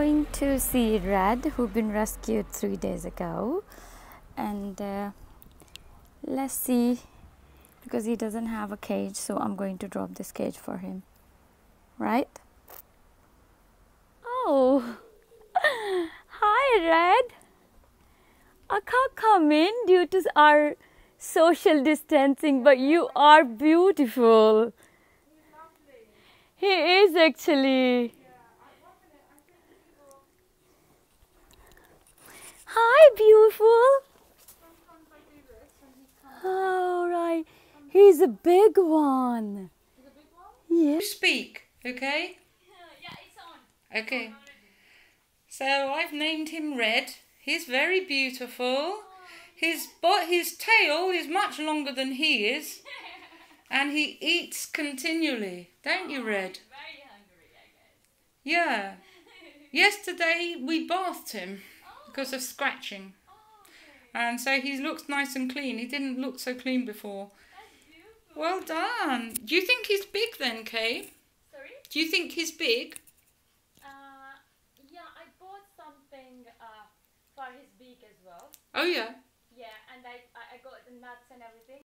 going to see Red, who been rescued 3 days ago, and let's see, because he doesn't have a cage, so I'm going to drop this cage for him, right? Oh, hi Red. I can't come in due to our social distancing, but you are beautiful. He is actually. Hi, beautiful. Oh, right. He's a big one. Yeah. Speak, okay? Yeah, it's on. Okay. So I've named him Red. He's very beautiful. His tail is much longer than he is, and he eats continually, don't you, Red? Very hungry, I guess. Yeah. Yesterday we bathed him because of scratching, and so he looks nice and clean. He didn't look so clean before. That's beautiful. Well done. Do you think he's big then, Kay? Sorry? Do you think he's big? Yeah, I bought something for his beak as well. Oh yeah. Yeah, and I got the nuts and everything.